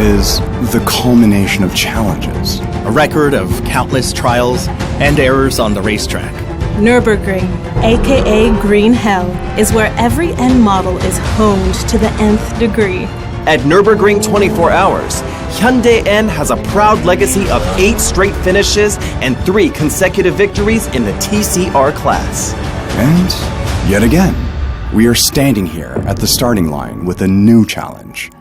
is the culmination of challenges. A record of countless trials and errors on the racetrack. Nürburgring, aka Green Hell, is where every end model is honed to the nth degree. At Nürburgring 24 Hours, Hyundai N has a proud legacy of 8 straight finishes and 3 consecutive victories in the TCR class. And yet again, we are standing here at the starting line with a new challenge.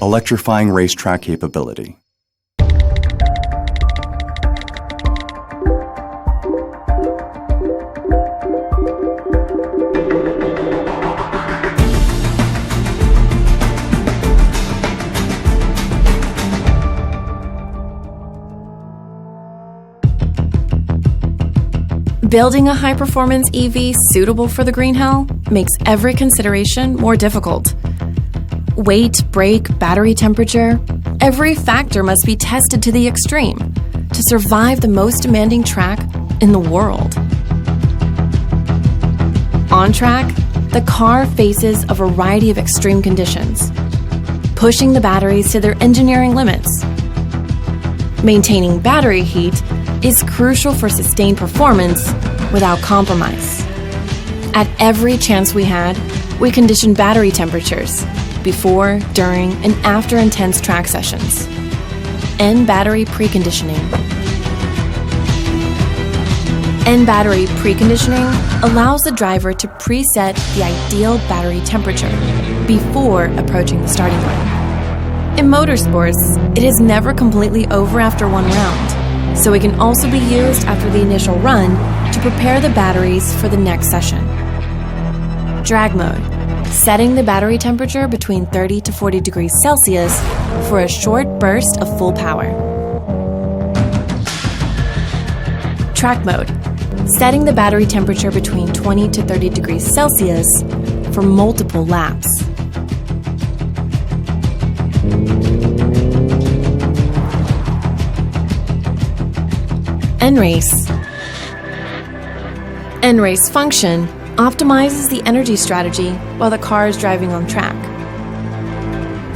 Electrifying racetrack capability. Building a high-performance EV suitable for the Green Hell makes every consideration more difficult. Weight, brake, battery temperature, every factor must be tested to the extreme to survive the most demanding track in the world. On track, the car faces a variety of extreme conditions, pushing the batteries to their engineering limits. Maintaining battery heat is crucial for sustained performance without compromise. At every chance we had, we conditioned battery temperatures before, during, and after intense track sessions. N-battery preconditioning. N-battery preconditioning allows the driver to preset the ideal battery temperature before approaching the starting line. In motorsports, it is never completely over after one round, so it can also be used after the initial run to prepare the batteries for the next session. Drag mode, setting the battery temperature between 30 to 40 degrees Celsius for a short burst of full power. Track mode, setting the battery temperature between 20 to 30 degrees Celsius for multiple laps. N-Race. N-Race function optimizes the energy strategy while the car is driving on track.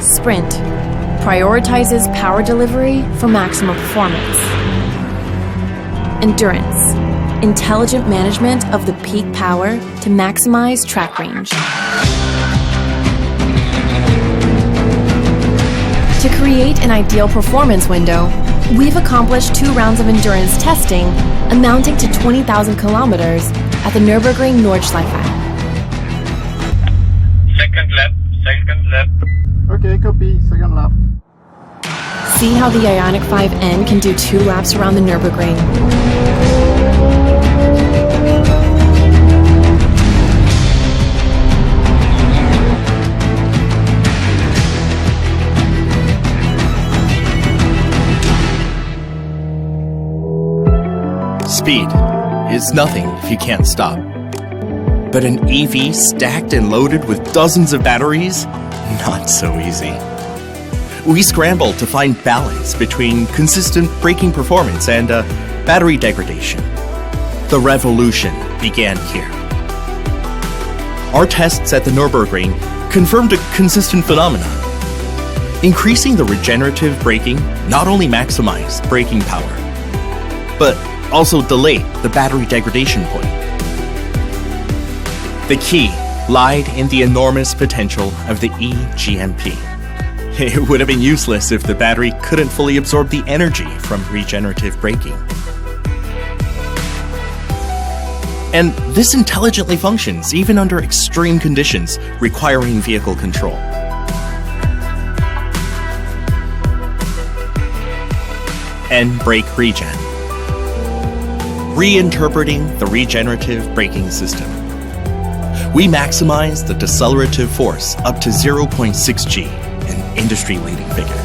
Sprint prioritizes power delivery for maximum performance. Endurance, intelligent management of the peak power to maximize track range. To create an ideal performance window, we've accomplished 2 rounds of endurance testing amounting to 20,000 kilometers at the Nürburgring Nordschleife. Second lap. Okay, copy, second lap. See how the IONIQ 5N can do 2 laps around the Nürburgring. Speed is nothing if you can't stop. But an EV stacked and loaded with dozens of batteries? Not so easy. We scrambled to find balance between consistent braking performance and battery degradation. The revolution began here. Our tests at the Nürburgring confirmed a consistent phenomenon. Increasing the regenerative braking not only maximized braking power, but also delayed the battery degradation point. The key lied in the enormous potential of the eGMP. It would have been useless if the battery couldn't fully absorb the energy from regenerative braking. And this intelligently functions even under extreme conditions requiring vehicle control. N-Brake Regen. Reinterpreting the regenerative braking system. We maximize the decelerative force up to 0.6 G, an industry-leading figure.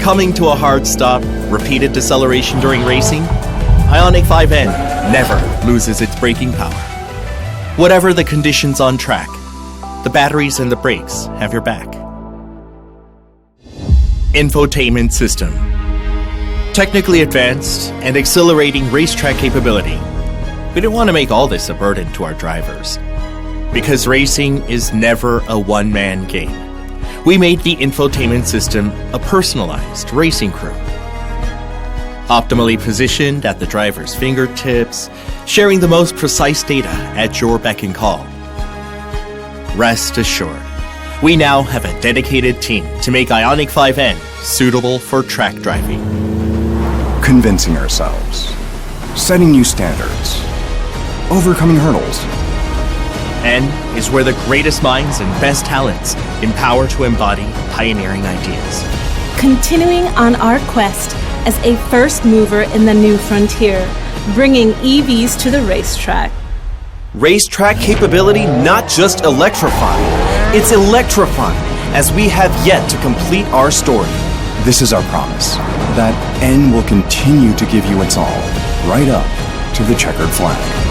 Coming to a hard stop, repeated deceleration during racing, IONIQ 5N never loses its braking power. Whatever the conditions on track, the batteries and the brakes have your back. Infotainment System. Technically advanced and accelerating racetrack capability. We didn't want to make all this a burden to our drivers. Because racing is never a one-man game. We made the infotainment system a personalized racing crew. Optimally positioned at the driver's fingertips, sharing the most precise data at your beck and call. Rest assured, we now have a dedicated team to make IONIQ 5N suitable for track driving. Convincing ourselves, setting new standards, overcoming hurdles. N is where the greatest minds and best talents empower to embody pioneering ideas. Continuing on our quest as a first mover in the new frontier, bringing EVs to the racetrack. Racetrack capability not just electrifying, it's electrifying as we have yet to complete our story. This is our promise, that N will continue to give you its all, right up to the checkered flag.